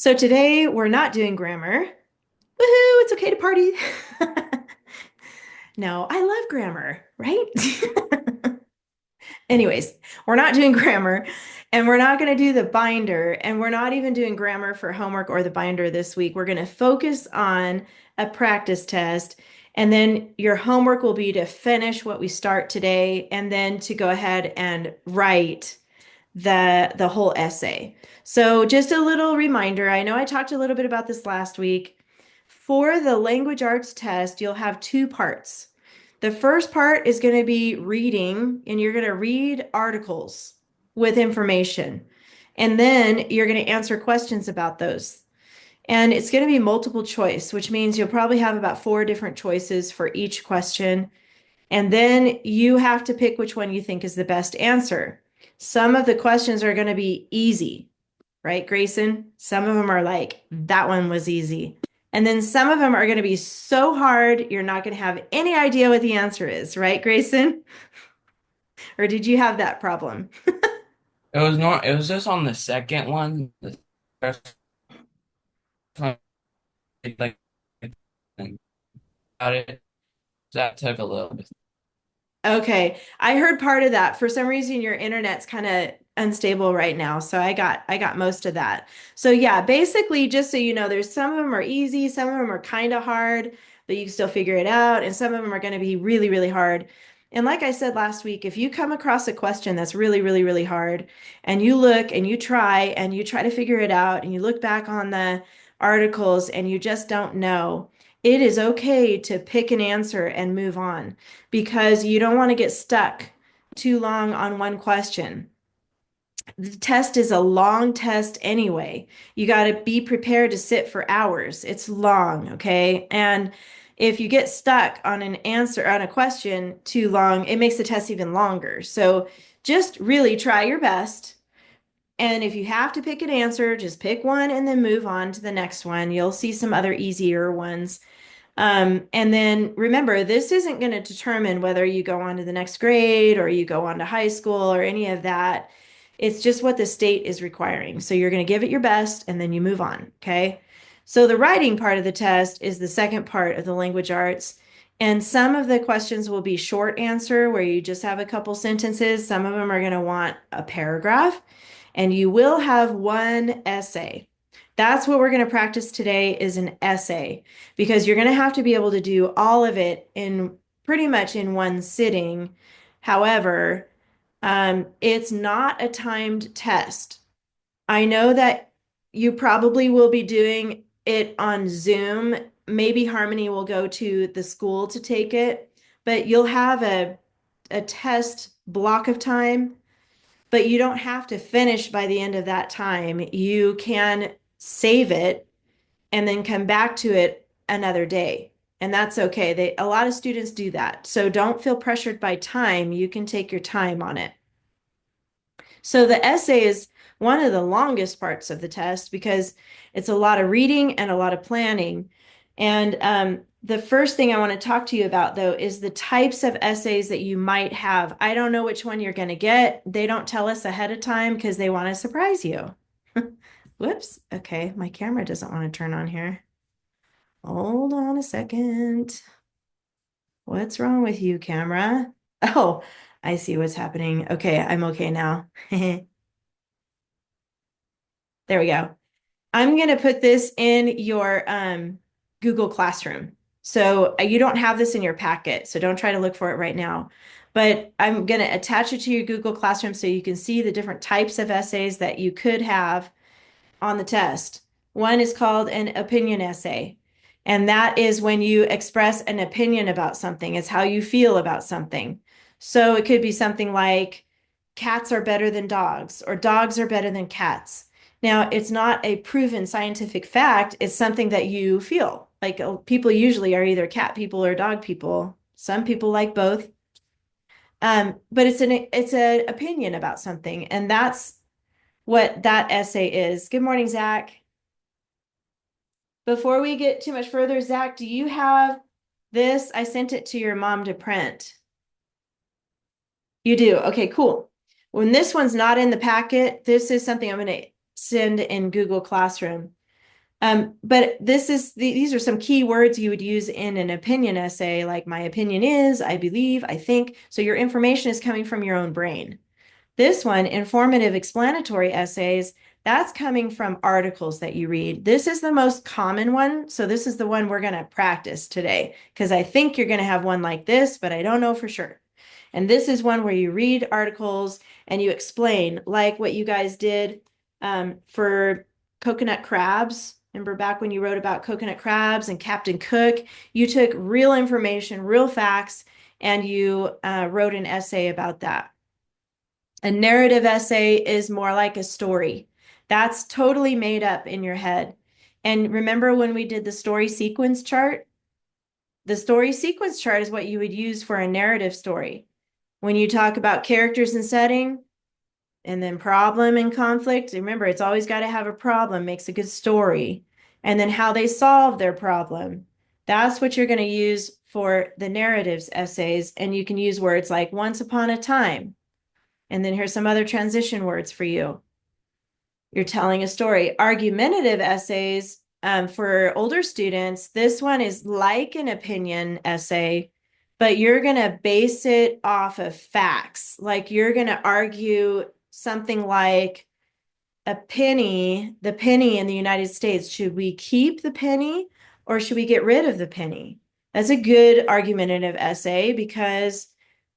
So today we're not doing grammar. Woohoo, it's okay to party. No, I love grammar, right? Anyways, we're not doing grammar and we're not going to do the binder and we're not even doing grammar for homework or the binder this week. We're going to focus on a practice test and then your homework will be to finish what we start today and then to go ahead and write the whole essay. So just a little reminder, I know I talked a little bit about this last week. For the language arts test, you'll have two parts. The first part is going to be reading, and you're going to read articles with information. And then you're going to answer questions about those. And it's going to be multiple choice, which means you'll probably have about four different choices for each question. And then you have to pick which one you think is the best answer. Some of the questions are going to be easy, right, Grayson? Some of them are like, that one was easy. And then some of them are going to be so hard, you're not going to have any idea what the answer is, right, Grayson? Or did you have that problem? It was just on the second one. The first one, like about it, that took a little bit. Okay, I heard part of that. For some reason, your internet's kind of unstable right now, so I got most of that. So yeah, basically, just so you know, there's some of them are easy, some of them are kind of hard, but you can still figure it out, and some of them are going to be really, really hard. And like I said last week, if you come across a question that's really, really, really hard, and you look and you try to figure it out, and you look back on the articles and you just don't know, it is okay to pick an answer and move on because you don't want to get stuck too long on one question. The test is a long test anyway. You got to be prepared to sit for hours. It's long, okay? And if you get stuck on an answer on a question too long, it makes the test even longer. So just really try your best. And if you have to pick an answer, just pick one and then move on to the next one. You'll see some other easier ones. And then remember, this isn't going to determine whether you go on to the next grade or you go on to high school or any of that. It's just what the state is requiring. So you're going to give it your best and then you move on. Okay. So the writing part of the test is the second part of the language arts. And some of the questions will be short answer where you just have a couple sentences. Some of them are going to want a paragraph, and you will have one essay. That's what we're going to practice today is an essay because you're going to have to be able to do all of it in pretty much in one sitting. However, it's not a timed test. I know that you probably will be doing it on Zoom. Maybe Harmony will go to the school to take it, but you'll have a test block of time, but you don't have to finish by the end of that time. You can save it and then come back to it another day. And that's okay. A lot of students do that. So don't feel pressured by time. You can take your time on it. So the essay is one of the longest parts of the test because it's a lot of reading and a lot of planning. And the first thing I want to talk to you about, though, is the types of essays that you might have. I don't know which one you're going to get. They don't tell us ahead of time because they want to surprise you. Whoops. Okay, my camera doesn't want to turn on here. Hold on a second. What's wrong with you, camera? Oh, I see what's happening. Okay, I'm okay now. There we go. I'm going to put this in your Google Classroom. So you don't have this in your packet, so don't try to look for it right now. But I'm going to attach it to your Google Classroom so you can see the different types of essays that you could have on the test. One is called an opinion essay. And that is when you express an opinion about something, it's how you feel about something. So it could be something like cats are better than dogs, or dogs are better than cats. Now, it's not a proven scientific fact, it's something that you feel. Like people usually are either cat people or dog people. Some people like both. But it's an opinion about something, and that's what that essay is. Good morning, Zach. Before we get too much further, Zach, do you have this? I sent it to your mom to print. You do? Okay, cool. When this one's not in the packet, this is something I'm going to send in Google Classroom. But these are some key words you would use in an opinion essay, like my opinion is, I believe, I think. So your information is coming from your own brain. This one, informative explanatory essays, that's coming from articles that you read. This is the most common one. So this is the one we're going to practice today because I think you're going to have one like this, but I don't know for sure. And this is one where you read articles and you explain, like what you guys did for coconut crabs. Remember back when you wrote about coconut crabs and Captain Cook? You took real information, real facts, and you wrote an essay about that. A narrative essay is more like a story. That's totally made up in your head. And remember when we did the story sequence chart? The story sequence chart is what you would use for a narrative story. When you talk about characters and setting, and then problem and conflict, remember, it's always got to have a problem, makes a good story. And then how they solve their problem. That's what you're going to use for the narratives essays. And you can use words like once upon a time. And then here's some other transition words for you. You're telling a story. Argumentative essays for older students, this one is like an opinion essay, but you're going to base it off of facts. Like you're going to argue something like the penny in the United States, should we keep the penny or should we get rid of the penny? That's a good argumentative essay because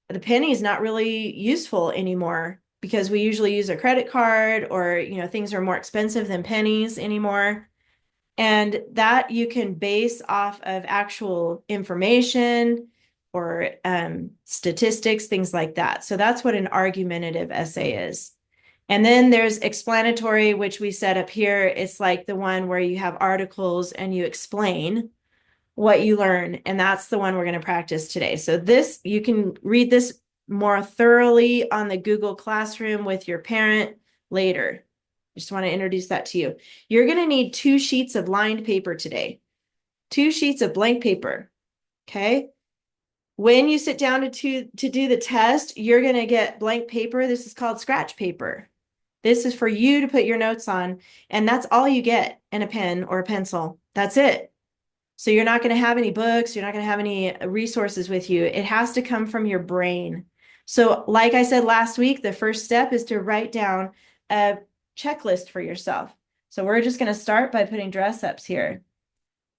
the penny is not really useful anymore because we usually use a credit card or, things are more expensive than pennies anymore. And that you can base off of actual information or statistics, things like that. So that's what an argumentative essay is. And then there's explanatory, which we set up here. It's like the one where you have articles and you explain what you learn. And that's the one we're going to practice today. So this, you can read this more thoroughly on the Google Classroom with your parent later. Just want to introduce that to you. You're going to need 2 sheets of lined paper today, 2 sheets of blank paper. Okay. When you sit down to do the test, you're going to get blank paper. This is called scratch paper. This is for you to put your notes on, and that's all you get, and a pen or a pencil. That's it. So you're not going to have any books, you're not going to have any resources with you. It has to come from your brain. So like I said last week, the first step is to write down a checklist for yourself. So we're just going to start by putting dress ups here.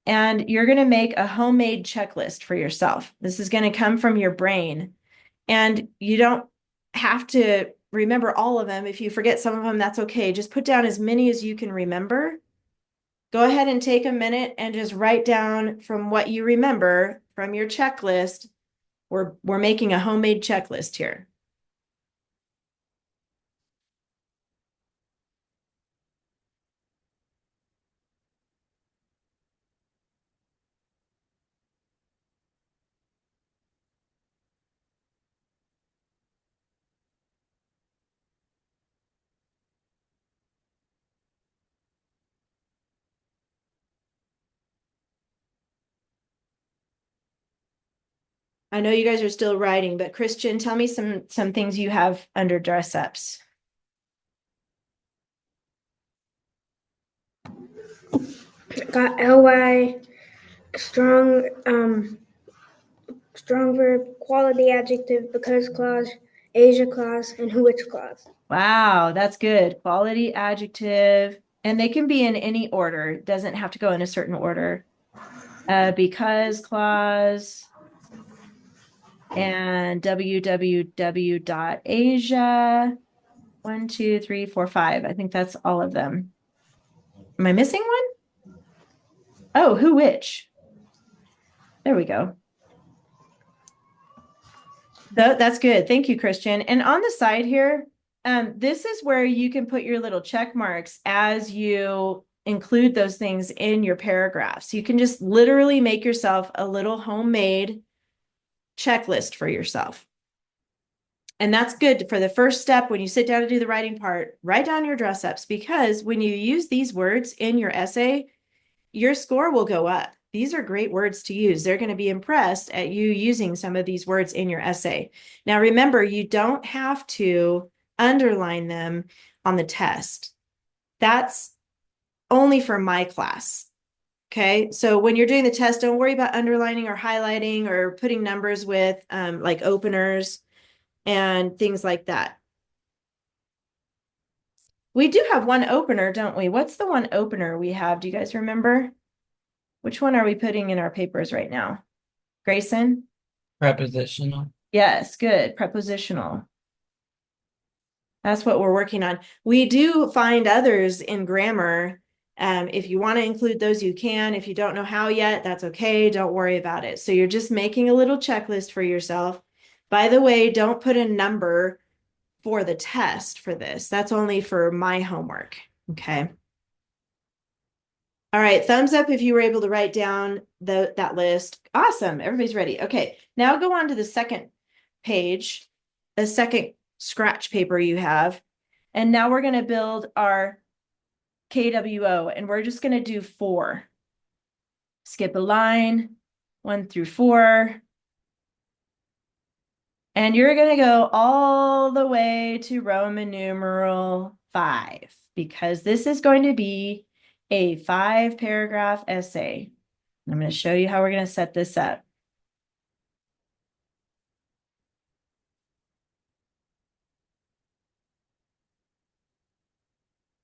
And you're going to make a homemade checklist for yourself. This is going to come from your brain. And you don't have to remember all of them. If you forget some of them, that's okay. Just put down as many as you can remember. Go ahead and take a minute and just write down from what you remember from your checklist. We're making a homemade checklist here. I know you guys are still writing, but Christian, tell me some things you have under dress ups. Got ly, strong, strong verb, quality adjective, because clause, Asia clause, and which clause. Wow, that's good. Quality adjective, and they can be in any order. It doesn't have to go in a certain order. Because clause and www.asia. 1, 2, 3, 4, 5. I think that's all of them. Am I missing one? Oh, who which? There we go. That's good. Thank you, Christian. And on the side here, this is where you can put your little check marks as you include those things in your paragraphs. You can just literally make yourself a little homemade checklist for yourself. And that's good for the first step when you sit down to do the writing part. Write down your dress ups because when you use these words in your essay, your score will go up. These are great words to use. They're going to be impressed at you using some of these words in your essay. Now, remember, you don't have to underline them on the test. That's only for my class. Okay, so when you're doing the test, don't worry about underlining or highlighting or putting numbers with like openers and things like that. We do have one opener, don't we? What's the one opener we have? Do you guys remember? Which one are we putting in our papers right now? Grayson? Prepositional. Yes, good. Prepositional. That's what we're working on. We do find others in grammar. If you want to include those, you can. If you don't know how yet, that's okay. Don't worry about it. So you're just making a little checklist for yourself. By the way, don't put a number for the test for this. That's only for my homework. Okay. All right, thumbs up if you were able to write down that list. Awesome, everybody's ready. Okay, now go on to the second page, the second scratch paper you have. And now we're going to build our KWO, and we're just going to do 4. Skip a line, 1 through 4. And you're going to go all the way to Roman numeral 5, because this is going to be a 5-paragraph essay. I'm going to show you how we're going to set this up.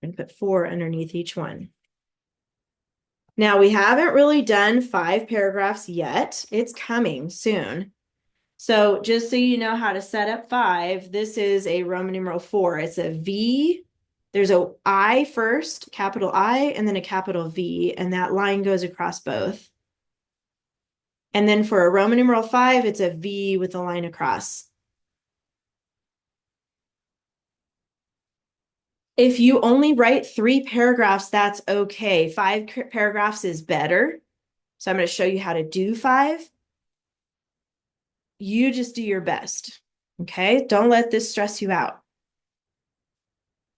And put 4 underneath each one. Now, we haven't really done 5 paragraphs yet. It's coming soon. So just so you know how to set up 5, this is a Roman numeral 4. It's a V. There's a I first, capital I, and then a capital V, and that line goes across both. And then for a Roman numeral 5, it's a V with a line across. If you only write 3 paragraphs, that's okay. 5 paragraphs is better. So I'm going to show you how to do 5. You just do your best. Okay? Don't let this stress you out.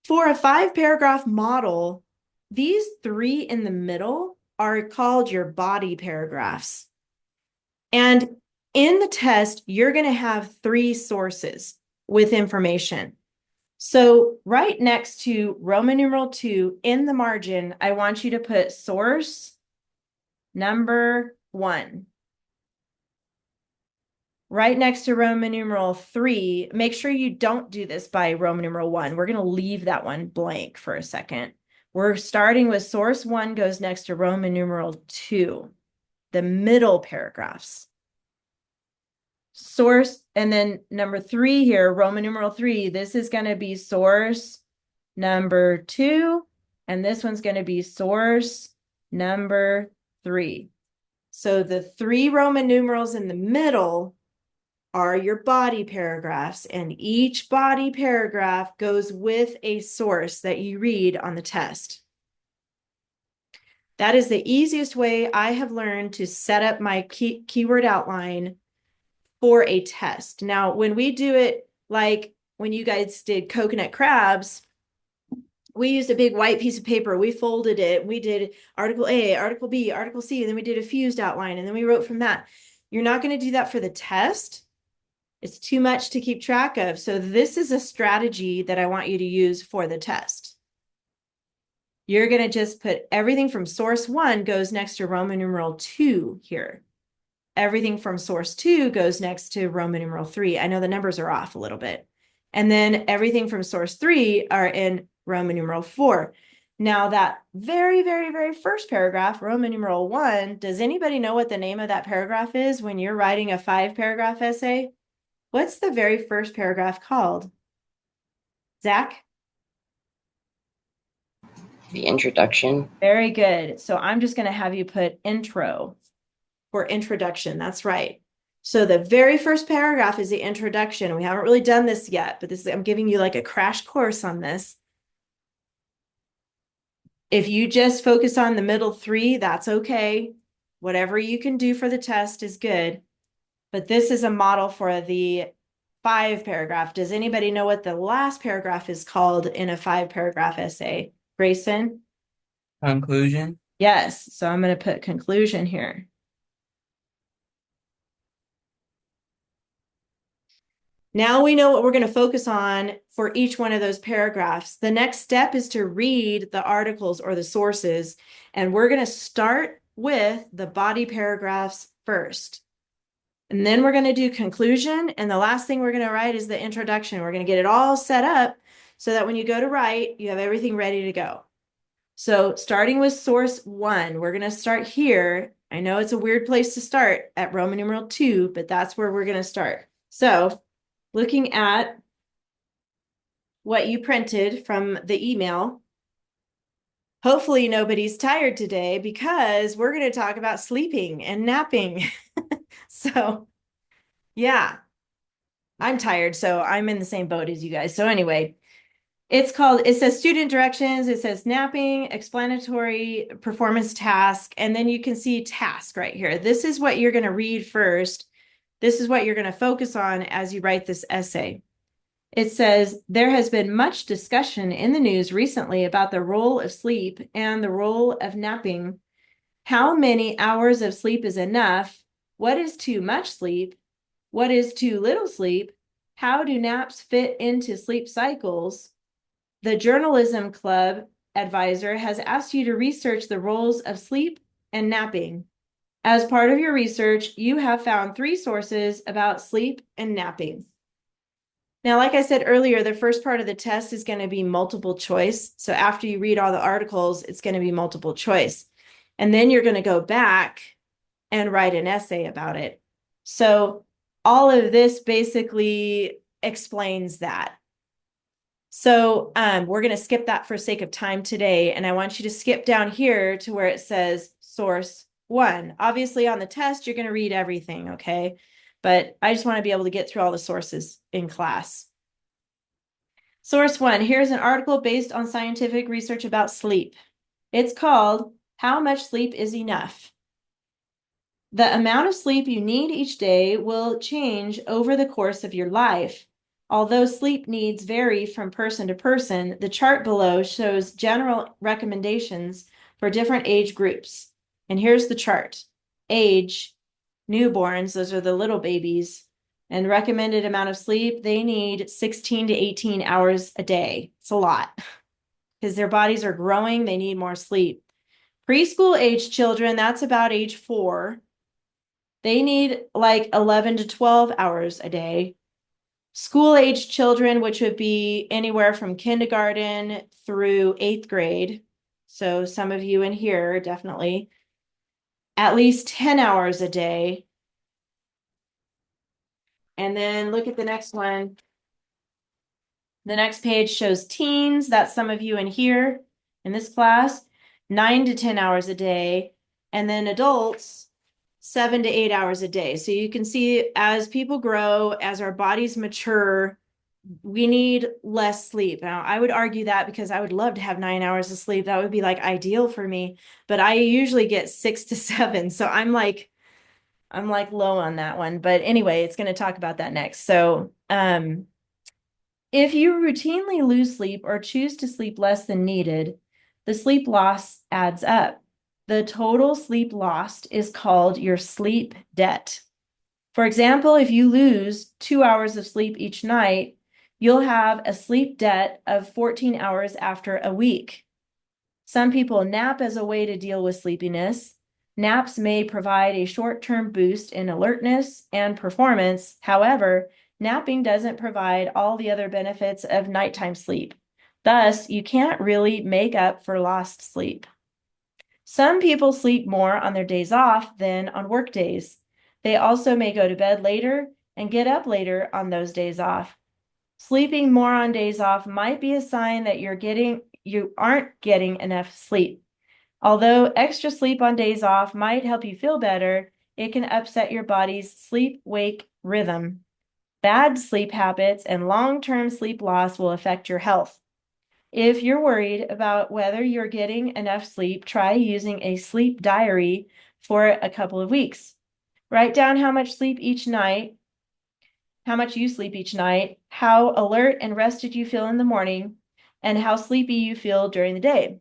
For a 5-paragraph model, these 3 in the middle are called your body paragraphs. And in the test, you're going to have 3 sources with information. So right next to Roman numeral 2 in the margin, I want you to put source number 1. Right next to Roman numeral 3, make sure you don't do this by Roman numeral 1. We're going to leave that one blank for a second. We're starting with source 1 goes next to Roman numeral 2, the middle paragraphs. Source, and then number 3 here, Roman numeral 3, this is going to be source number 2, and this one's going to be source number 3. So the 3 Roman numerals in the middle are your body paragraphs, and each body paragraph goes with a source that you read on the test. That is the easiest way I have learned to set up my keyword outline for a test. Now, when we do it, like when you guys did coconut crabs, we used a big white piece of paper. We folded it. We did article A, article B, article C, and then we did a fused outline, and then we wrote from that. You're not going to do that for the test. It's too much to keep track of. So this is a strategy that I want you to use for the test. You're going to just put everything from source 1 goes next to Roman numeral 2 here. Everything from source 2 goes next to Roman numeral 3. I know the numbers are off a little bit. And then everything from source 3 are in Roman numeral 4. Now that very, very, very first paragraph, Roman numeral 1, does anybody know what the name of that paragraph is when you're writing a 5-paragraph essay? What's the very first paragraph called? Zach? The introduction. Very good. So I'm just going to have you put intro for introduction. That's right. So the very first paragraph is the introduction. We haven't really done this yet, but I'm giving you like a crash course on this. If you just focus on the middle 3, that's okay. Whatever you can do for the test is good. But this is a model for the 5-paragraph. Does anybody know what the last paragraph is called in a 5-paragraph essay? Grayson? Conclusion. Yes. So I'm going to put conclusion here. Now we know what we're going to focus on for each one of those paragraphs. The next step is to read the articles or the sources, and we're going to start with the body paragraphs first. And then we're going to do conclusion, and the last thing we're going to write is the introduction. We're going to get it all set up so that when you go to write, you have everything ready to go. So starting with source 1, we're going to start here. I know it's a weird place to start at Roman numeral 2, but that's where we're going to start. So looking at what you printed from the email, hopefully nobody's tired today because we're going to talk about sleeping and napping. So yeah, I'm tired, so I'm in the same boat as you guys. So anyway, it says student directions, it says napping, explanatory performance task, and then you can see task right here. This is what you're going to read first. This is what you're going to focus on as you write this essay. It says, there has been much discussion in the news recently about the role of sleep and the role of napping. How many hours of sleep is enough? What is too much sleep? What is too little sleep? How do naps fit into sleep cycles? The Journalism Club advisor has asked you to research the roles of sleep and napping. As part of your research, you have found 3 sources about sleep and napping. Now, like I said earlier, the first part of the test is going to be multiple choice. So after you read all the articles, it's going to be multiple choice. And then you're going to go back and write an essay about it. So all of this basically explains that. So we're going to skip that for sake of time today. And I want you to skip down here to where it says source 1. Obviously on the test, you're going to read everything, okay? But I just want to be able to get through all the sources in class. Source 1, here's an article based on scientific research about sleep. It's called, How Much Sleep is Enough? The amount of sleep you need each day will change over the course of your life. Although sleep needs vary from person to person, the chart below shows general recommendations for different age groups. And here's the chart. Age, newborns, those are the little babies, and recommended amount of sleep, they need 16 to 18 hours a day. It's a lot because their bodies are growing, they need more sleep. Preschool age children, that's about age 4. They need like 11 to 12 hours a day. School age children, which would be anywhere from kindergarten through 8th grade. So some of you in here, definitely, at least 10 hours a day. And then look at the next one. The next page shows teens. That's some of you in here in this class, 9 to 10 hours a day. And then adults, 7 to 8 hours a day. So you can see as people grow, as our bodies mature, we need less sleep. Now, I would argue that because I would love to have 9 hours of sleep. That would be like ideal for me. But I usually get 6 to 7. So I'm like low on that one. But anyway, it's going to talk about that next. So if you routinely lose sleep or choose to sleep less than needed, the sleep loss adds up. The total sleep lost is called your sleep debt. For example, if you lose 2 hours of sleep each night, you'll have a sleep debt of 14 hours after a week. Some people nap as a way to deal with sleepiness. Naps may provide a short-term boost in alertness and performance. However, napping doesn't provide all the other benefits of nighttime sleep. Thus, you can't really make up for lost sleep. Some people sleep more on their days off than on work days. They also may go to bed later and get up later on those days off. Sleeping more on days off might be a sign that you aren't getting enough sleep. Although extra sleep on days off might help you feel better, it can upset your body's sleep-wake rhythm. Bad sleep habits and long-term sleep loss will affect your health. If you're worried about whether you're getting enough sleep, try using a sleep diary for a couple of weeks. Write down how much you sleep each night, how alert and rested you feel in the morning, and how sleepy you feel during the day.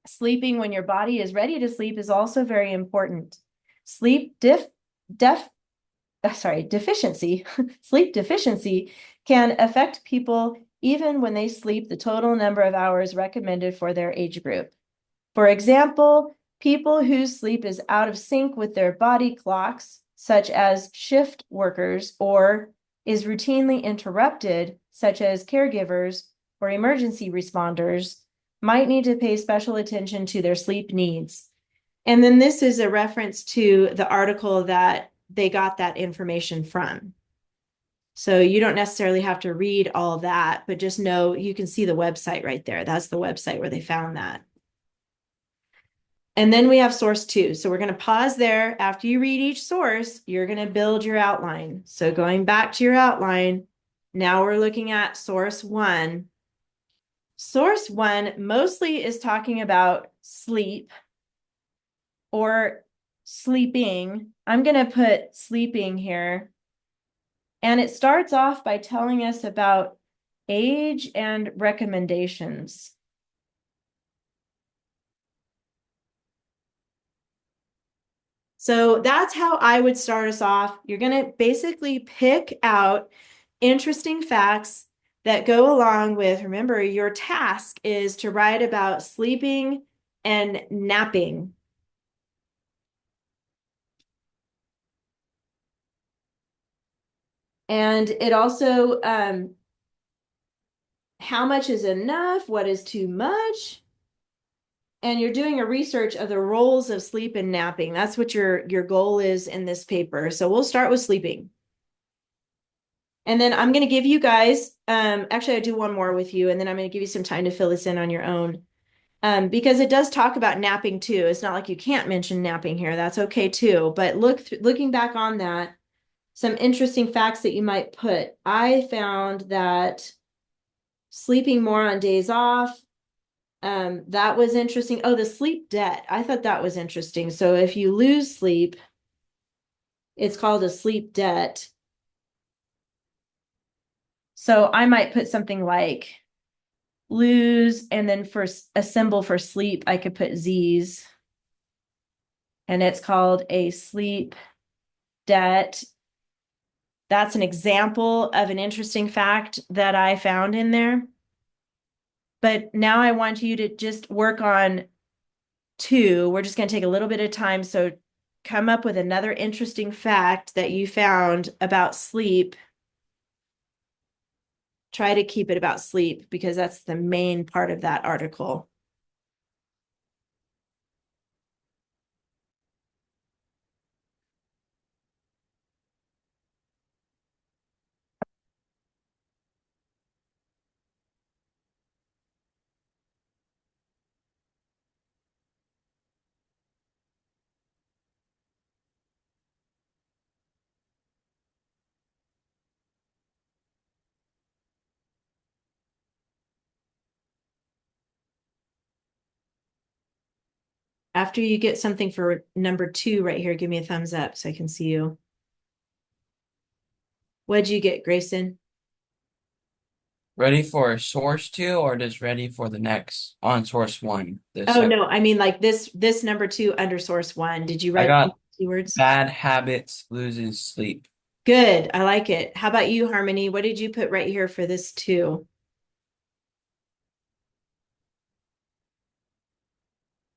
Sleeping when your body is ready to sleep is also very important. Sleep deficiency, sleep deficiency can affect people even when they sleep the total number of hours recommended for their age group. For example, people whose sleep is out of sync with their body clocks, such as shift workers, or is routinely interrupted, such as caregivers or emergency responders, might need to pay special attention to their sleep needs. And then this is a reference to the article that they got that information from. So you don't necessarily have to read all of that, but just know you can see the website right there. That's the website where they found that. And then we have source 2. So we're going to pause there. After you read each source, you're going to build your outline. So going back to your outline, now we're looking at source 1. Source 1 mostly is talking about sleep or sleeping. I'm going to put sleeping here. And it starts off by telling us about age and recommendations. So that's how I would start us off. You're going to basically pick out interesting facts that go along with, remember, your task is to write about sleeping and napping. And it also, how much is enough? What is too much? And you're doing a research of the roles of sleep and napping. That's what your goal is in this paper. So we'll start with sleeping. And then I'm going to give you guys, actually I do one more with you, and then I'm going to give you some time to fill this in on your own. Because it does talk about napping too. It's not like you can't mention napping here. That's okay too. But looking back on that, some interesting facts that you might put. I found that sleeping more on days off, that was interesting. Oh, the sleep debt. I thought that was interesting. So if you lose sleep, it's called a sleep debt. So I might put something like lose, and then for a symbol for sleep, I could put Z's. And it's called a sleep debt. That's an example of an interesting fact that I found in there. But now I want you to just work on 2. We're just going to take a little bit of time. So come up with another interesting fact that you found about sleep. Try to keep it about sleep because that's the main part of that article. After you get something for number 2 right here, give me a thumbs up so I can see you. What'd you get, Grayson? Ready for source 2 or just ready for the next on source 1? Oh, no, I mean like this number 2 under source 1. Did you I write got keywords? bad habits loses sleep. Good. I like it. How about you, Harmony? What did you put right here for this 2?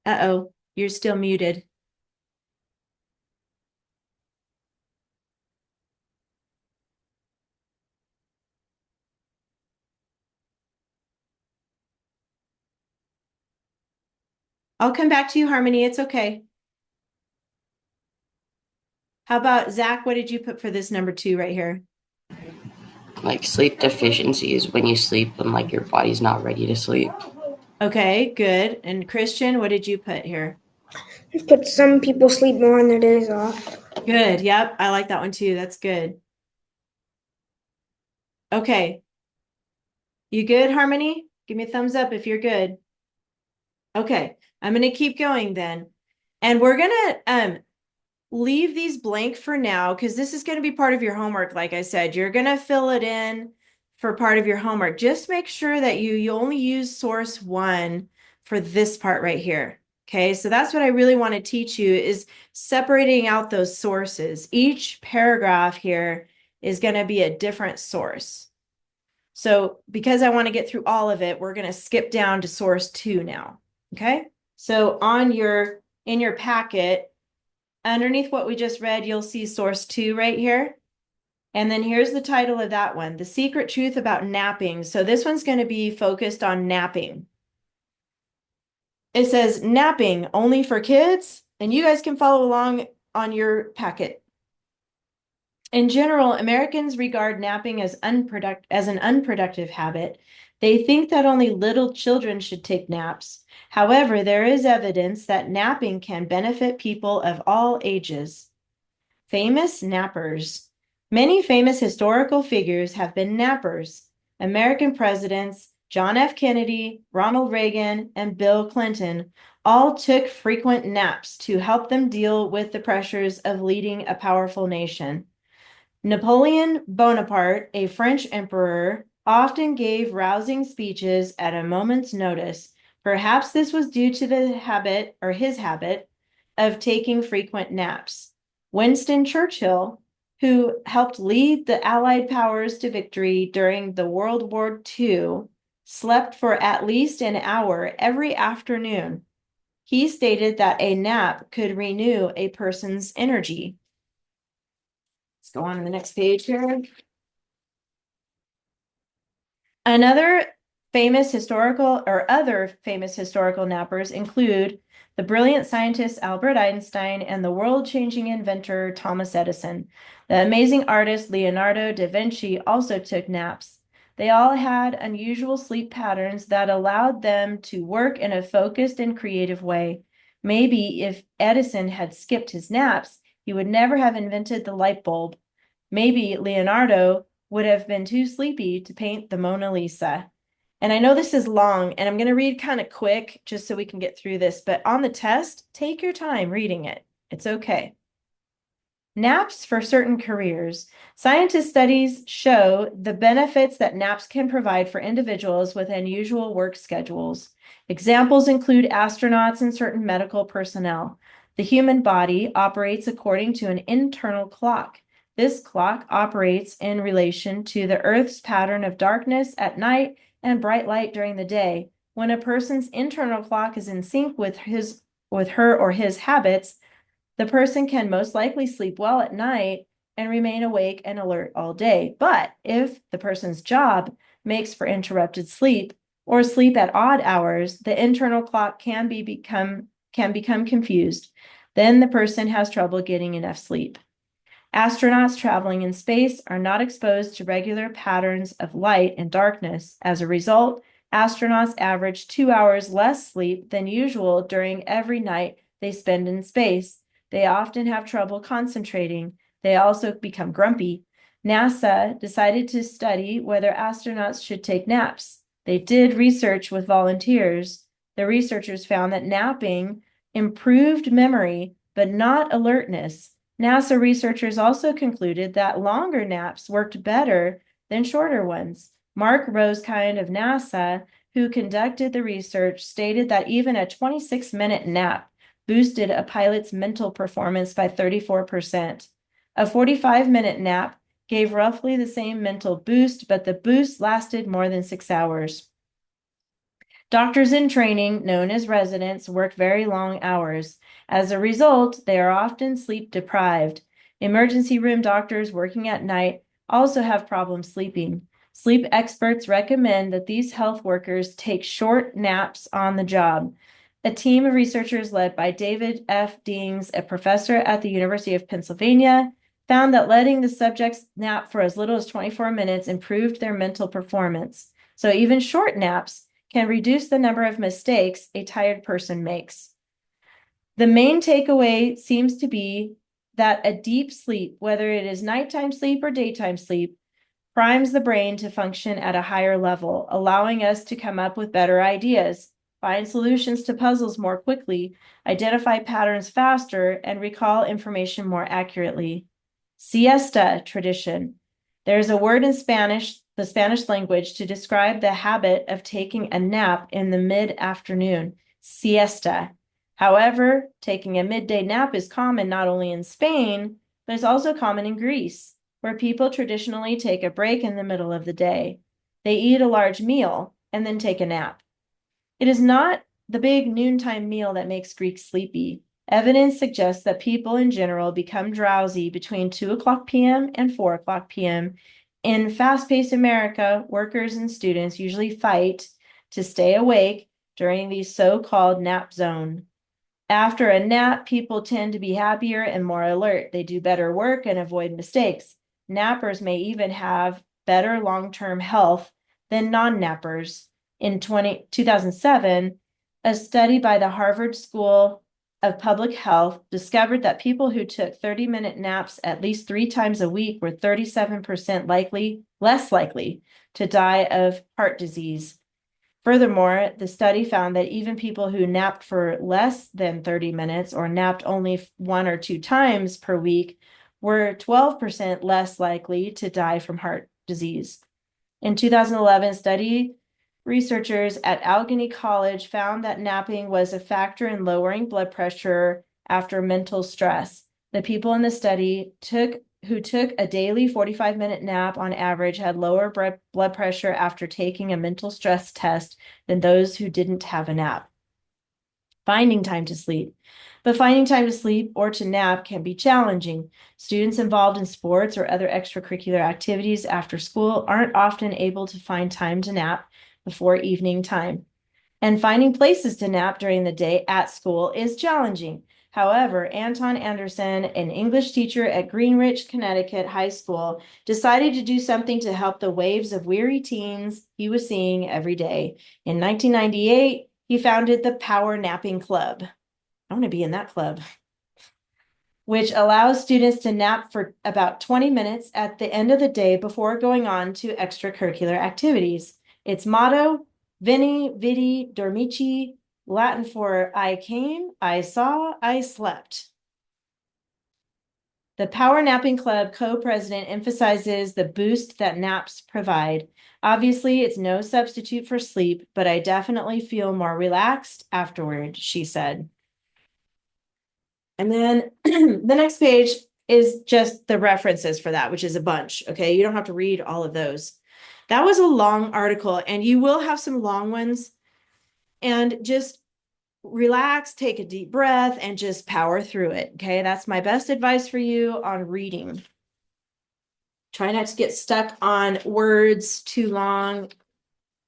Uh-oh, you're still muted. I'll come back to you, Harmony. It's okay. How about Zach? What did you put for this number 2 right here? Like sleep deficiency is when you sleep when like your body's not ready to sleep. Okay, good. And Christian, what did you put here? But some people sleep more on their days off. Good. Yep, I like that one too. That's good. Okay. You good, Harmony? Give me a thumbs up if you're good. Okay, I'm going to keep going then. And we're going to leave these blank for now because this is going to be part of your homework. Like I said, you're going to fill it in for part of your homework. Just make sure that you only use source 1 for this part right here. Okay, so that's what I really want to teach you is separating out those sources. Each paragraph here is going to be a different source. So because I want to get through all of it, we're going to skip down to source 2 now. Okay, so in your packet, underneath what we just read, you'll see source 2 right here. And then here's the title of that one, The Secret Truth About Napping. So this one's going to be focused on napping. It says napping only for kids, and you guys can follow along on your packet. In general, Americans regard napping as an unproductive habit. They think that only little children should take naps. However, there is evidence that napping can benefit people of all ages. Famous nappers. Many famous historical figures have been nappers. American presidents, John F. Kennedy, Ronald Reagan, and Bill Clinton all took frequent naps to help them deal with the pressures of leading a powerful nation. Napoleon Bonaparte, a French emperor, often gave rousing speeches at a moment's notice. Perhaps this was due to his habit of taking frequent naps. Winston Churchill, who helped lead the Allied powers to victory during the World War II, slept for at least an hour every afternoon. He stated that a nap could renew a person's energy. Let's go on to the next page here. Other famous historical nappers include the brilliant scientist Albert Einstein and the world-changing inventor Thomas Edison. The amazing artist Leonardo da Vinci also took naps. They all had unusual sleep patterns that allowed them to work in a focused and creative way. Maybe if Edison had skipped his naps, he would never have invented the light bulb. Maybe Leonardo would have been too sleepy to paint the Mona Lisa. And I know this is long, and I'm going to read kind of quick just so we can get through this, but on the test, take your time reading it. It's okay. Naps for certain careers. Scientist studies show the benefits that naps can provide for individuals with unusual work schedules. Examples include astronauts and certain medical personnel. The human body operates according to an internal clock. This clock operates in relation to the Earth's pattern of darkness at night and bright light during the day. When a person's internal clock is in sync with her or his habits, the person can most likely sleep well at night and remain awake and alert all day. But if the person's job makes for interrupted sleep or sleep at odd hours, the internal clock can become confused. Then the person has trouble getting enough sleep. Astronauts traveling in space are not exposed to regular patterns of light and darkness. As a result, astronauts average 2 hours less sleep than usual during every night they spend in space. They often have trouble concentrating. They also become grumpy. NASA decided to study whether astronauts should take naps. They did research with volunteers. The researchers found that napping improved memory, but not alertness. NASA researchers also concluded that longer naps worked better than shorter ones. Mark Rosekind of NASA, who conducted the research, stated that even a 26-minute nap boosted a pilot's mental performance by 34%. A 45-minute nap gave roughly the same mental boost, but the boost lasted more than 6 hours. Doctors in training, known as residents, work very long hours. As a result, they are often sleep deprived. Emergency room doctors working at night also have problems sleeping. Sleep experts recommend that these health workers take short naps on the job. A team of researchers led by David F. Dings, a professor at the University of Pennsylvania, found that letting the subjects nap for as little as 24 minutes improved their mental performance. So even short naps can reduce the number of mistakes a tired person makes. The main takeaway seems to be that a deep sleep, whether it is nighttime sleep or daytime sleep, primes the brain to function at a higher level, allowing us to come up with better ideas, find solutions to puzzles more quickly, identify patterns faster, and recall information more accurately. Siesta tradition. There's a word in Spanish, the Spanish language, to describe the habit of taking a nap in the mid-afternoon, siesta. However, taking a midday nap is common not only in Spain, but it's also common in Greece, where people traditionally take a break in the middle of the day. They eat a large meal and then take a nap. It is not the big noontime meal that makes Greeks sleepy. Evidence suggests that people in general become drowsy between 2 o'clock p.m. and 4 o'clock p.m. In fast-paced America, workers and students usually fight to stay awake during the so-called nap zone. After a nap, people tend to be happier and more alert. They do better work and avoid mistakes. Nappers may even have better long-term health than non-nappers. In 2007, a study by the Harvard School of Public Health discovered that people who took 30-minute naps at least 3 times a week were 37% less likely to die of heart disease. Furthermore, the study found that even people who napped for less than 30 minutes or napped only 1 or 2 times per week were 12% less likely to die from heart disease. In 2011 study, researchers at Allegheny College found that napping was a factor in lowering blood pressure after mental stress. The people in the study who took a daily 45-minute nap on average had lower blood pressure after taking a mental stress test than those who didn't have a nap. Finding time to sleep. But finding time to sleep or to nap can be challenging. Students involved in sports or other extracurricular activities after school aren't often able to find time to nap before evening time. And finding places to nap during the day at school is challenging. However, Anton Anderson, an English teacher at Greenwich, Connecticut High School, decided to do something to help the waves of weary teens he was seeing every day. In 1998, he founded the Power Napping Club. I want to be in that club, which allows students to nap for about 20 minutes at the end of the day before going on to extracurricular activities. Its motto, Veni, Vidi, Dormici, Latin for I came, I saw, I slept. The Power Napping Club co-president emphasizes the boost that naps provide. Obviously, it's no substitute for sleep, but I definitely feel more relaxed afterward, she said. And then the next page is just the references for that, which is a bunch. Okay, you don't have to read all of those. That was a long article, and you will have some long ones. And just relax, take a deep breath, and just power through it. Okay, that's my best advice for you on reading. Try not to get stuck on words too long.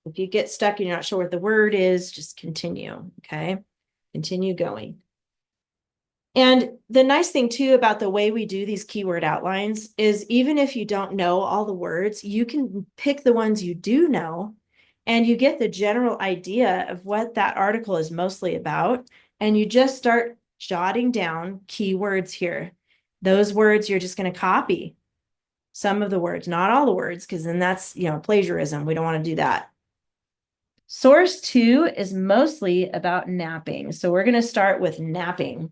If you get stuck and you're not sure what the word is, just continue. Okay, continue going. And the nice thing too about the way we do these keyword outlines is even if you don't know all the words, you can pick the ones you do know and you get the general idea of what that article is mostly about. And you just start jotting down keywords here. Those words you're just going to copy some of the words, not all the words, because then that's, plagiarism. We don't want to do that. Source 2 is mostly about napping. So we're going to start with napping.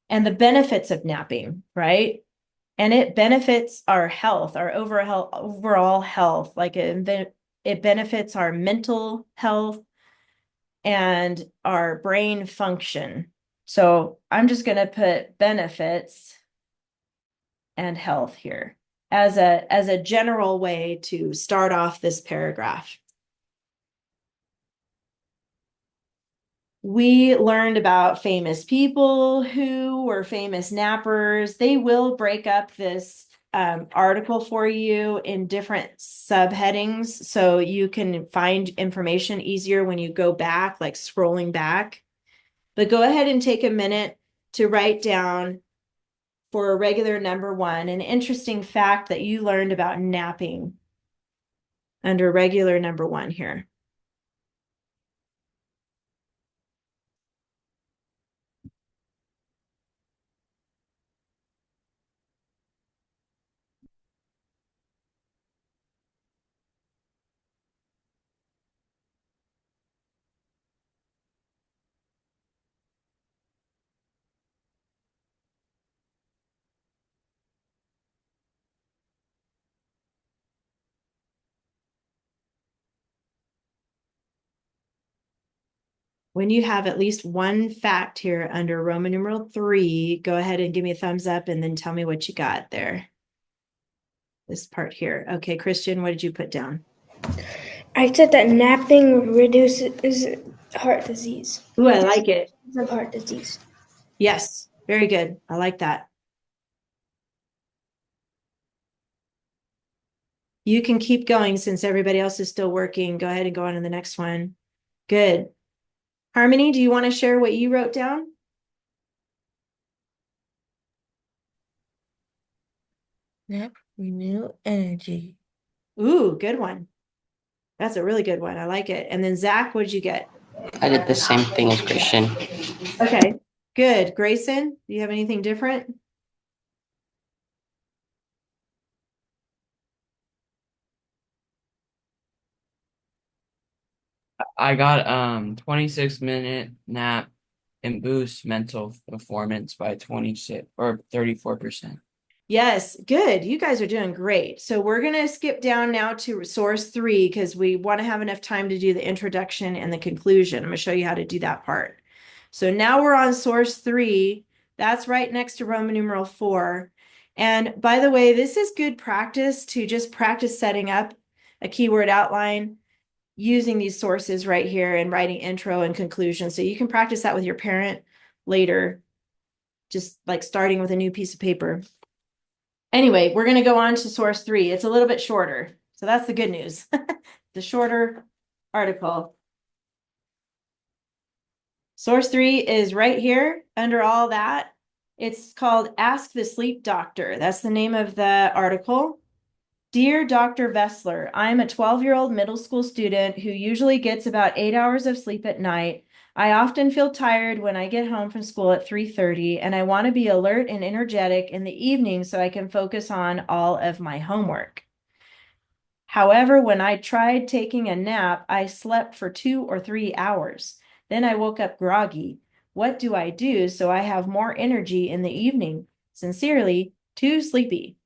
And the benefits of napping, right? And it benefits our health, our overall health. Like it benefits our mental health and our brain function. So I'm just going to put benefits and health here as a general way to start off this paragraph. We learned about famous people who were famous nappers. They will break up this article for you in different subheadings so you can find information easier when you go back, like scrolling back. But go ahead and take a minute to write down for a regular number 1 an interesting fact that you learned about napping under regular number 1 here. When you have at least one fact here under Roman numeral 3, go ahead and give me a thumbs up and then tell me what you got there. This part here. Okay, Christian, what did you put down? I said that napping reduces heart disease. Ooh, I like it. Of heart disease. Yes, very good. I like that. You can keep going since everybody else is still working. Go ahead and go on to the next one. Good. Harmony, do you want to share what you wrote down? Nap, renew energy. Ooh, good one. That's a really good one. I like it. And then Zach, what did you get? I did the same thing as Christian. Okay, good. Grayson, do you have anything different? I got 26-minute nap and boost mental performance by 26 or 34%. Yes, good. You guys are doing great. So we're going to skip down now to source 3 because we want to have enough time to do the introduction and the conclusion. I'm going to show you how to do that part. So now we're on source 3. That's right next to Roman numeral 4. And by the way, this is good practice to just practice setting up a keyword outline using these sources right here and writing intro and conclusion. So you can practice that with your parent later, just like starting with a new piece of paper. Anyway, we're going to go on to source 3. It's a little bit shorter. So that's the good news. The shorter article. Source 3 is right here under all that. It's called Ask the Sleep Doctor. That's the name of the article. Dear Dr. Vessler, I'm a 12-year-old middle school student who usually gets about 8 hours of sleep at night. I often feel tired when I get home from school at 3:30, and I want to be alert and energetic in the evening so I can focus on all of my homework. However, when I tried taking a nap, I slept for 2 or 3 hours. Then I woke up groggy. What do I do so I have more energy in the evening? Sincerely, Too Sleepy.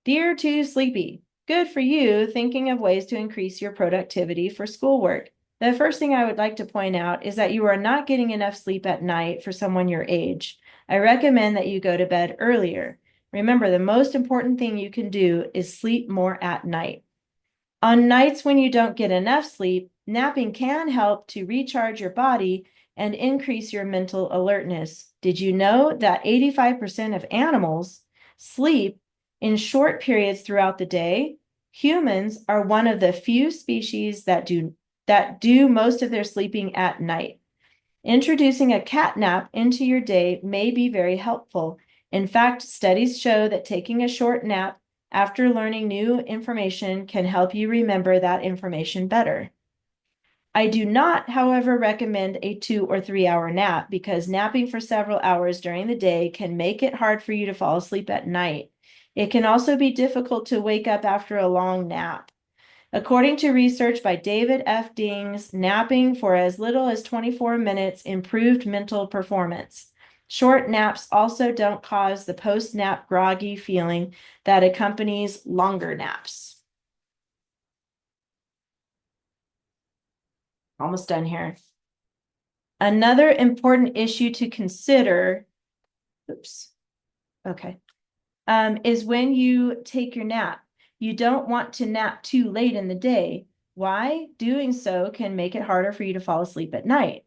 Dear Too Sleepy, good for you thinking of ways to increase your productivity for schoolwork. The first thing I would like to point out is that you are not getting enough sleep at night for someone your age. I recommend that you go to bed earlier. Remember, the most important thing you can do is sleep more at night. On nights when you don't get enough sleep, napping can help to recharge your body and increase your mental alertness. Did you know that 85% of animals sleep in short periods throughout the day? Humans are one of the few species that do most of their sleeping at night. Introducing a cat nap into your day may be very helpful. In fact, studies show that taking a short nap after learning new information can help you remember that information better. I do not, however, recommend a 2 or 3 hour nap because napping for several hours during the day can make it hard for you to fall asleep at night. It can also be difficult to wake up after a long nap. According to research by David F. Dings, napping for as little as 24 minutes improved mental performance. Short naps also don't cause the post-nap groggy feeling that accompanies longer naps. Almost done here. Another important issue to consider, is when you take your nap. You don't want to nap too late in the day. Why? Doing so can make it harder for you to fall asleep at night.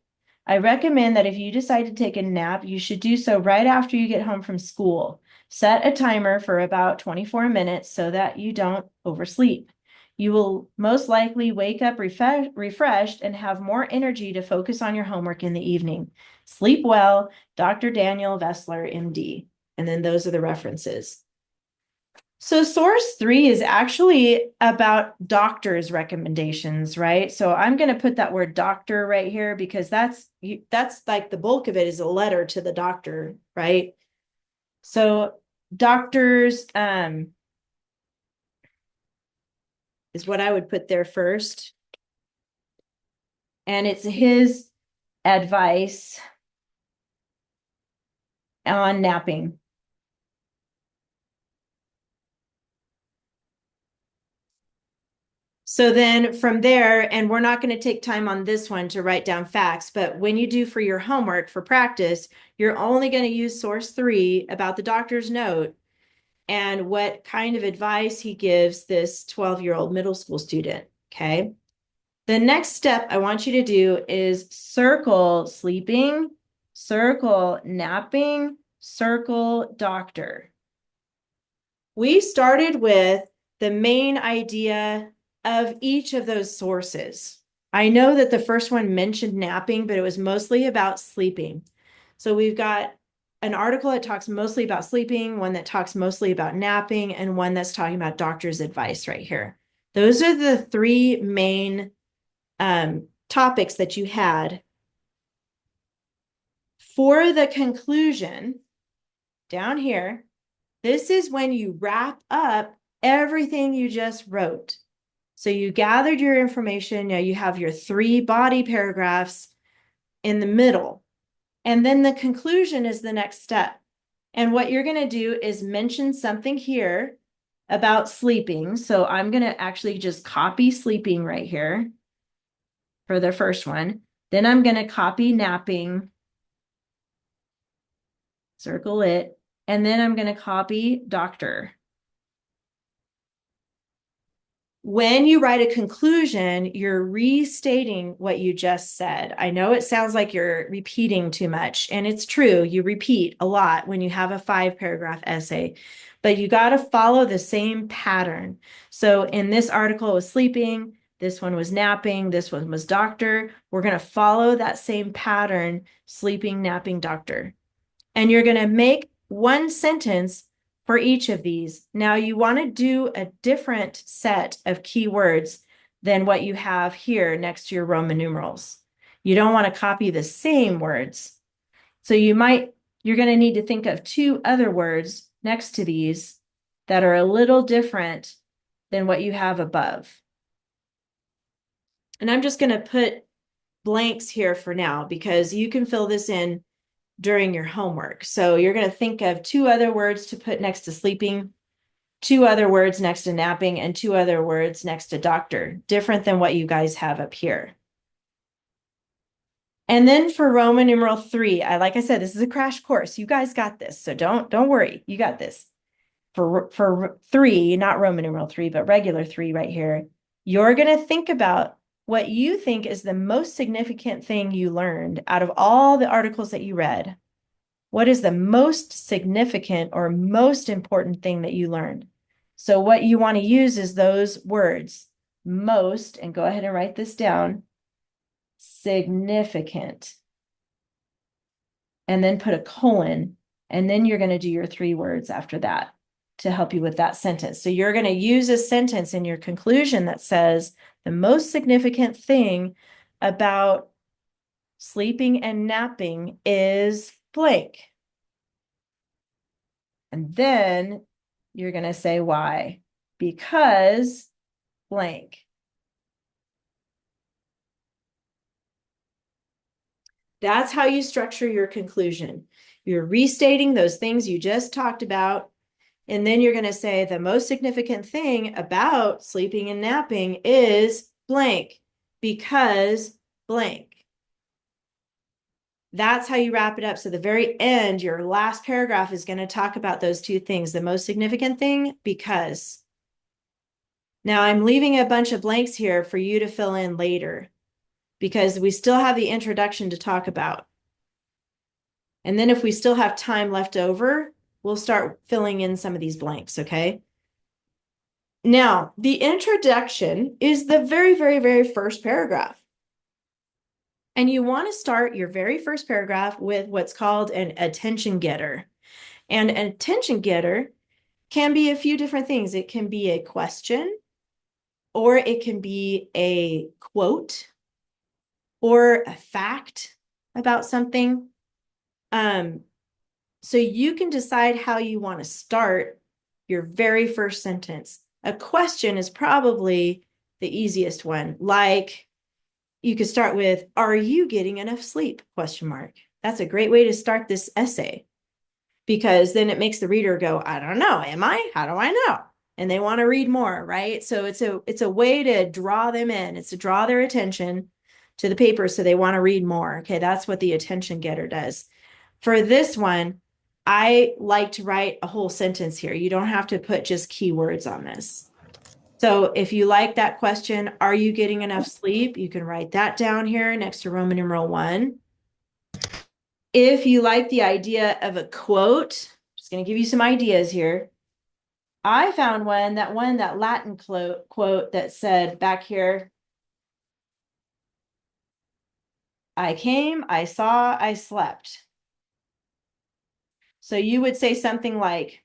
I recommend that if you decide to take a nap, you should do so right after you get home from school. Set a timer for about 24 minutes so that you don't oversleep. You will most likely wake up refreshed and have more energy to focus on your homework in the evening. Sleep well, Dr. Daniel Vessler, MD. And then those are the references. So source 3 is actually about doctor's recommendations, right? So I'm going to put that word doctor right here because that's like the bulk of it is a letter to the doctor, right? So doctors is what I would put there first. And it's his advice on napping. So then from there, and we're not going to take time on this one to write down facts, but when you do for your homework for practice, you're only going to use source 3 about the doctor's note and what kind of advice he gives this 12-year-old middle school student. Okay. The next step I want you to do is circle sleeping, circle napping, circle doctor. We started with the main idea of each of those sources. I know that the first one mentioned napping, but it was mostly about sleeping. So we've got an article that talks mostly about sleeping, one that talks mostly about napping, and one that's talking about doctor's advice right here. Those are the 3 main topics that you had. For the conclusion, down here, this is when you wrap up everything you just wrote. So you gathered your information. Now you have your 3 body paragraphs in the middle. And then the conclusion is the next step. And what you're going to do is mention something here about sleeping. So I'm going to actually just copy sleeping right here for the first one. Then I'm going to copy napping, circle it, and then I'm going to copy doctor. When you write a conclusion, you're restating what you just said. I know it sounds like you're repeating too much, and it's true. You repeat a lot when you have a 5-paragraph essay, but you got to follow the same pattern. So in this article, it was sleeping. This one was napping. This one was doctor. We're going to follow that same pattern, sleeping, napping, doctor. And you're going to make one sentence for each of these. Now you want to do a different set of keywords than what you have here next to your Roman numerals. You don't want to copy the same words. So you're going to need to think of 2 other words next to these that are a little different than what you have above. And I'm just going to put blanks here for now because you can fill this in during your homework. So you're going to think of 2 other words to put next to sleeping, 2 other words next to napping, and 2 other words next to doctor, different than what you guys have up here. And then for Roman numeral 3, like I said, this is a crash course. You guys got this. So don't worry. You got this. For 3, not Roman numeral 3, but regular 3 right here, you're going to think about what you think is the most significant thing you learned out of all the articles that you read. What is the most significant or most important thing that you learned? So what you want to use is those words, most, and go ahead and write this down, significant. And then put a colon, and then you're going to do your 3 words after that to help you with that sentence. So you're going to use a sentence in your conclusion that says the most significant thing about sleeping and napping is blank. And then you're going to say why. Because blank. That's how you structure your conclusion. You're restating those things you just talked about. And then you're going to say the most significant thing about sleeping and napping is blank because blank. That's how you wrap it up. So the very end, your last paragraph is going to talk about those 2 things. The most significant thing, because. Now I'm leaving a bunch of blanks here for you to fill in later because we still have the introduction to talk about. And then if we still have time left over, we'll start filling in some of these blanks, okay? Now, the introduction is the very, very, very first paragraph. And you want to start your very first paragraph with what's called an attention getter. And an attention getter can be a few different things. It can be a question, or it can be a quote, or a fact about something. So you can decide how you want to start your very first sentence. A question is probably the easiest one. Like you could start with, are you getting enough sleep? Question mark. That's a great way to start this essay because then it makes the reader go, I don't know. Am I? How do I know? and they want to read more, right? So it's a way to draw them in. It's to draw their attention to the paper so they want to read more. Okay, that's what the attention getter does. For this one, I like to write a whole sentence here. You don't have to put just keywords on this. So if you like that question, are you getting enough sleep? You can write that down here next to Roman numeral 1. If you like the idea of a quote, just going to give you some ideas here. I found that Latin quote that said back here, I came, I saw, I slept. So you would say something like,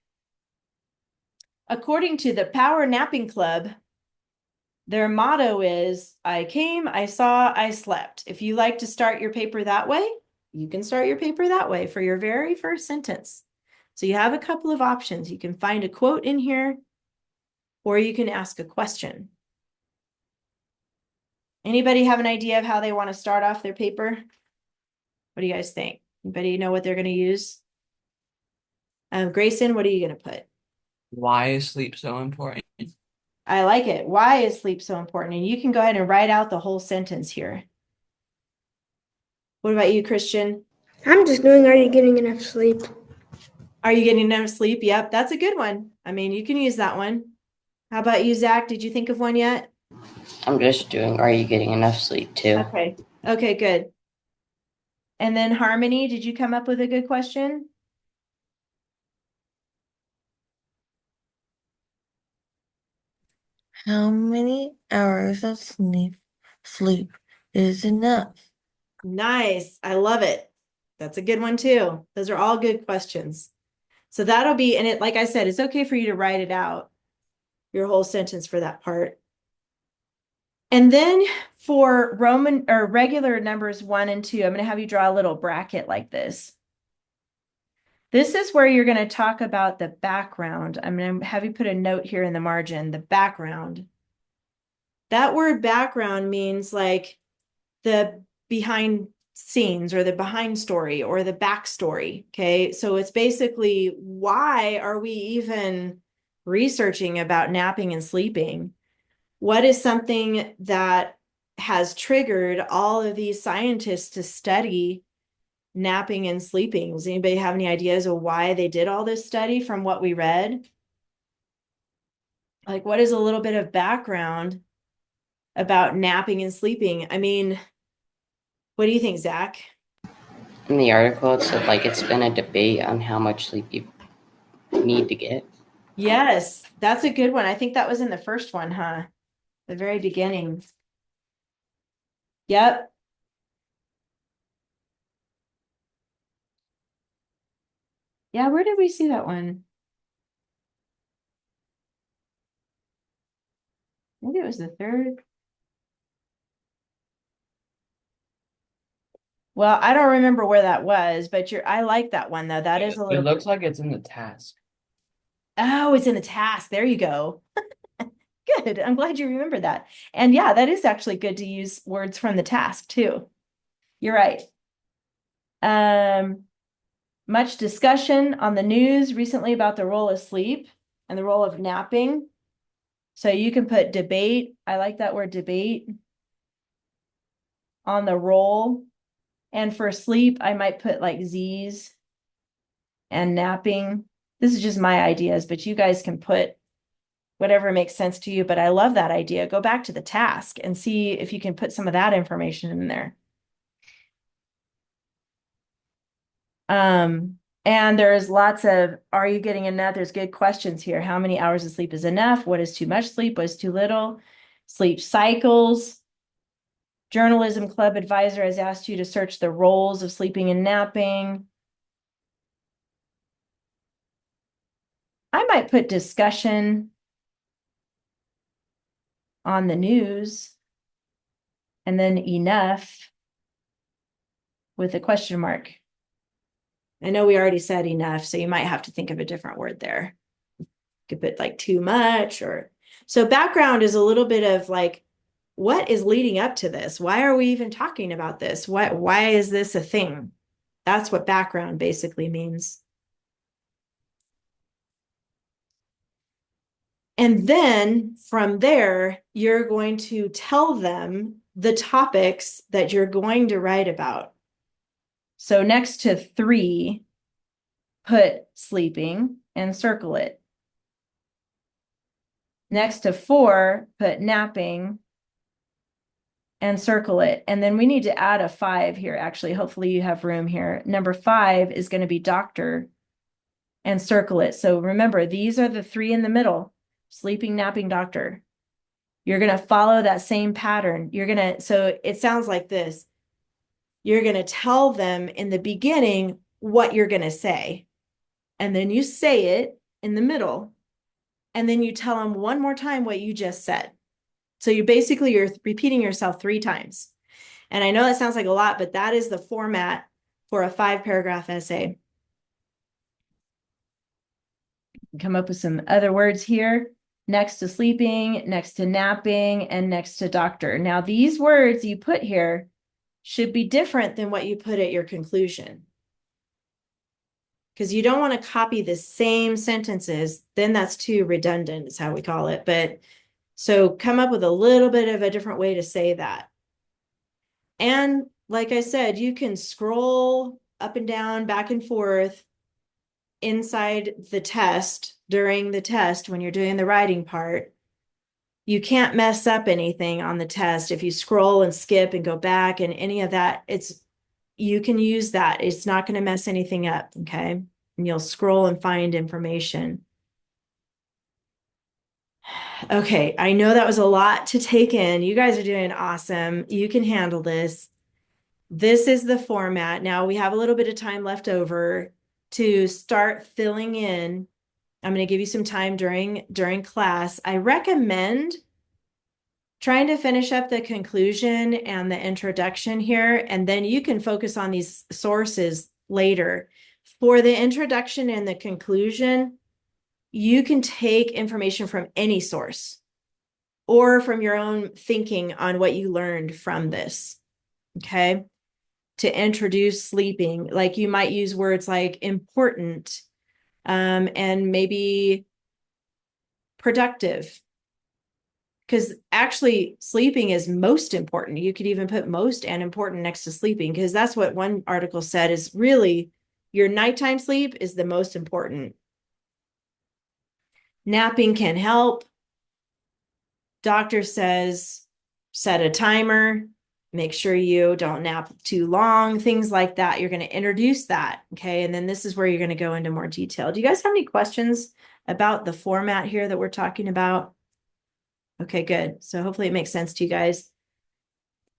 according to the Power Napping Club, their motto is, I came, I saw, I slept. If you like to start your paper that way, you can start your paper that way for your very first sentence. So you have a couple of options. You can find a quote in here, or you can ask a question. Anybody have an idea of how they want to start off their paper? What do you guys think? Anybody know what they're going to use? Grayson, what are you going to put? Why is sleep so important? I like it. Why is sleep so important? And you can go ahead and write out the whole sentence here. What about you, Christian? I'm just doing, are you getting enough sleep? Are you getting enough sleep? Yep, that's a good one. I mean, you can use that one. How about you, Zach? Did you think of one yet? I'm just doing, are you getting enough sleep too? Okay. Okay, good. And then Harmony, did you come up with a good question? How many hours of sleep is enough? Nice. I love it. That's a good one too. Those are all good questions. So that'll be, and it, like I said, it's okay for you to write it out, your whole sentence for that part. And then for Roman or regular numbers 1 and 2, I'm going to have you draw a little bracket like this. This is where you're going to talk about the background. I'm going to have you put a note here in the margin, the background. That word background means like the behind scenes or the behind story or the backstory. Okay. So it's basically, why are we even researching about napping and sleeping? What is something that has triggered all of these scientists to study napping and sleeping? Does anybody have any ideas of why they did all this study from what we read? Like, what is a little bit of background about napping and sleeping? I mean, what do you think, Zach? In the article, it said like it's been a debate on how much sleep you need to get. Yes, that's a good one. I think that was in the first one, huh? The very beginning. Yep. Yeah, where did we see that one? Maybe it was the third. Well, I don't remember where that was, but I like that one though. That is a It little. looks like it's in the task. Oh, it's in the task. There you go. Good. I'm glad you remembered that. And yeah, that is actually good to use words from the task too. You're right. Much discussion on the news recently about the role of sleep and the role of napping. So you can put debate. I like that word debate on the role. And for sleep, I might put like Z's and napping. This is just my ideas, but you guys can put whatever makes sense to you. But I love that idea. Go back to the task and see if you can put some of that information in there. And there's lots of, are you getting enough? There's good questions here. How many hours of sleep is enough? What is too much sleep? What is too little? Sleep cycles. Journalism Club advisor has asked you to search the roles of sleeping and napping. I might put discussion on the news and then enough with a question mark. I know we already said enough, so you might have to think of a different word there. You could put like too much or, so background is a little bit of like, what is leading up to this? Why are we even talking about this? Why is this a thing? That's what background basically means. And then from there, you're going to tell them the topics that you're going to write about. So next to 3, put sleeping and circle it. Next to 4, put napping and circle it. And then we need to add a 5 here, actually. Hopefully you have room here. Number 5 is going to be doctor and circle it. So remember, these are the 3 in the middle: sleeping, napping, doctor. You're going to follow that same pattern. So it sounds like this. You're going to tell them in the beginning what you're going to say. And then you say it in the middle. And then you tell them one more time what you just said. So you're repeating yourself 3 times. And I know that sounds like a lot, but that is the format for a 5-paragraph essay. Come up with some other words here. Next to sleeping, next to napping, and next to doctor. Now, these words you put here should be different than what you put at your conclusion, because you don't want to copy the same sentences. Then that's too redundant, is how we call it. But so come up with a little bit of a different way to say that. And like I said, you can scroll up and down, back and forth inside the test, during the test, when you're doing the writing part. You can't mess up anything on the test. If you scroll and skip and go back and any of that, you can use that. It's not going to mess anything up, okay? And you'll scroll and find information. Okay, I know that was a lot to take in. You guys are doing awesome. You can handle this. This is the format. Now we have a little bit of time left over to start filling in. I'm going to give you some time during class. I recommend trying to finish up the conclusion and the introduction here, and then you can focus on these sources later. For the introduction and the conclusion, you can take information from any source or from your own thinking on what you learned from this, okay? To introduce sleeping, like you might use words like important, and maybe productive, because actually sleeping is most important. You could even put most and important next to sleeping, because that's what one article said, is really your nighttime sleep is the most important. Napping can help. Doctor says set a timer, make sure you don't nap too long, things like that. You're going to introduce that, okay? And then this is where you're going to go into more detail. Do you guys have any questions about the format here that we're talking about? Okay, good. So hopefully it makes sense to you guys.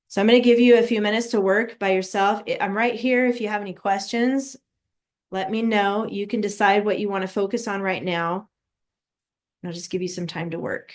So I'm going to give you a few minutes to work by yourself. I'm right here. If you have any questions, let me know. You can decide what you want to focus on right now. I'll just give you some time to work.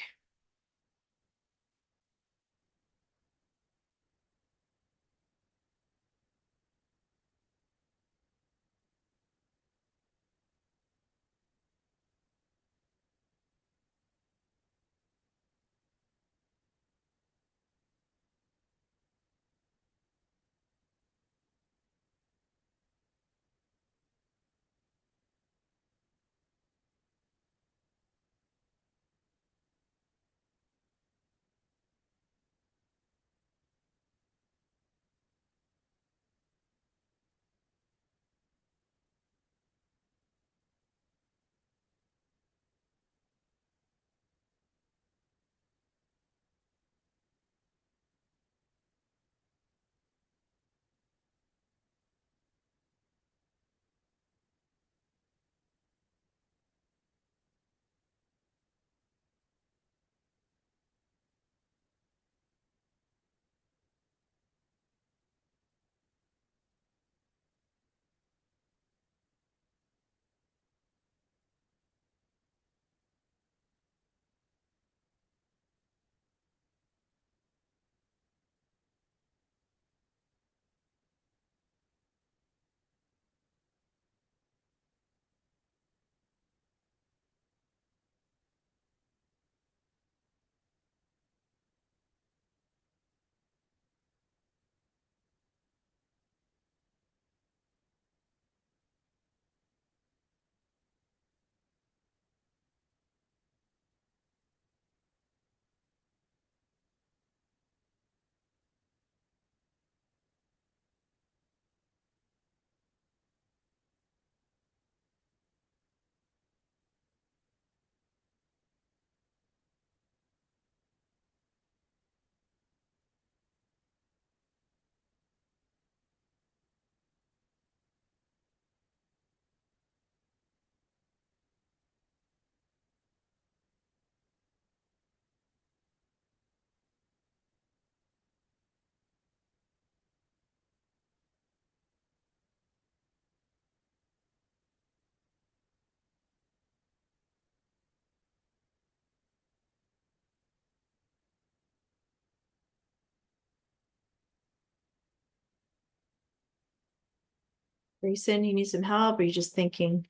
Grayson, you need some help, or are you just thinking?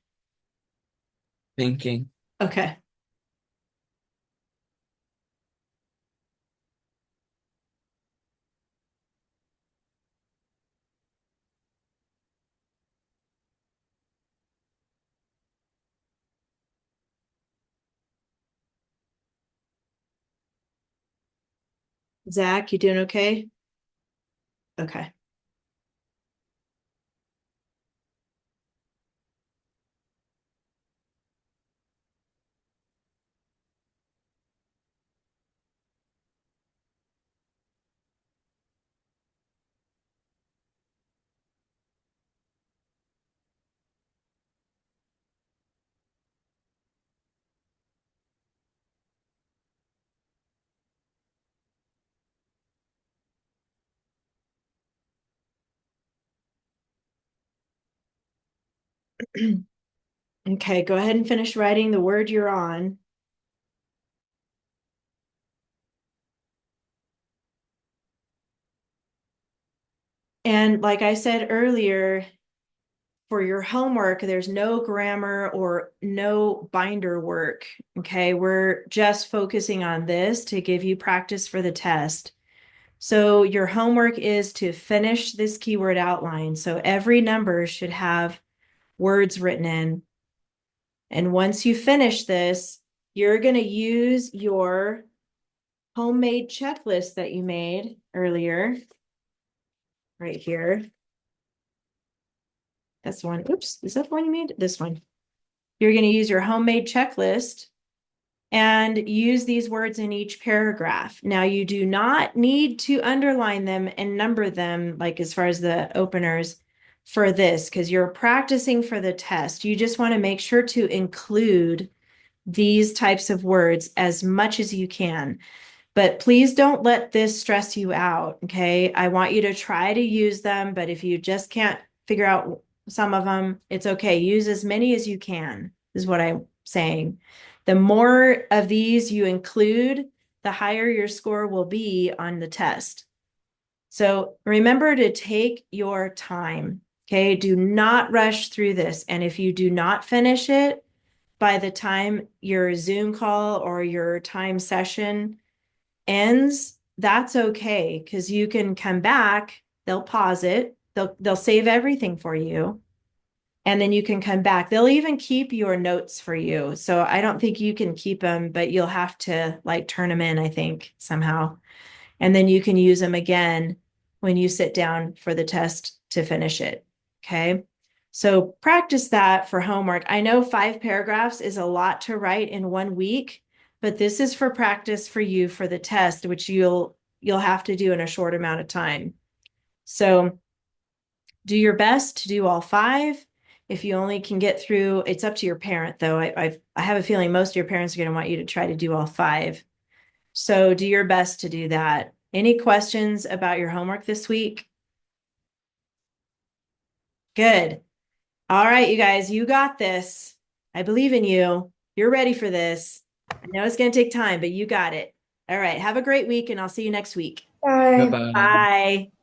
Thinking. Okay. Zach, you doing okay? Okay. Okay, go ahead and finish writing the word you're on. And like I said earlier, for your homework, there's no grammar or no binder work. Okay, we're just focusing on this to give you practice for the test. So your homework is to finish this keyword outline. So every number should have words written in. And once you finish this, you're going to use your homemade checklist that you made earlier, right here. That's one. Oops, is that the one you made? This one. You're going to use your homemade checklist and use these words in each paragraph. Now, you do not need to underline them and number them, like as far as the openers for this, because you're practicing for the test. You just want to make sure to include these types of words as much as you can. But please don't let this stress you out, okay? I want you to try to use them, but if you just can't figure out some of them, it's okay. Use as many as you can, is what I'm saying. The more of these you include, the higher your score will be on the test. So remember to take your time, okay? Do not rush through this. And if you do not finish it by the time your Zoom call or your time session ends, that's okay, because you can come back, they'll pause it, they'll save everything for you, and then you can come back. They'll even keep your notes for you. So I don't think you can keep them, but you'll have to like turn them in, I think, somehow. And then you can use them again when you sit down for the test to finish it. Okay. So practice that for homework. I know 5 paragraphs is a lot to write in 1 week, but this is for practice for you for the test, which you'll have to do in a short amount of time. So do your best to do all 5. If you only can get through, it's up to your parent though. I have a feeling most of your parents are going to want you to try to do all 5. So do your best to do that. Any questions about your homework this week? Good. All right, you guys, you got this. I believe in you. You're ready for this. I know it's going to take time, but you got it. All right, have a great week, and I'll see you next week. Bye. Bye-bye. Bye.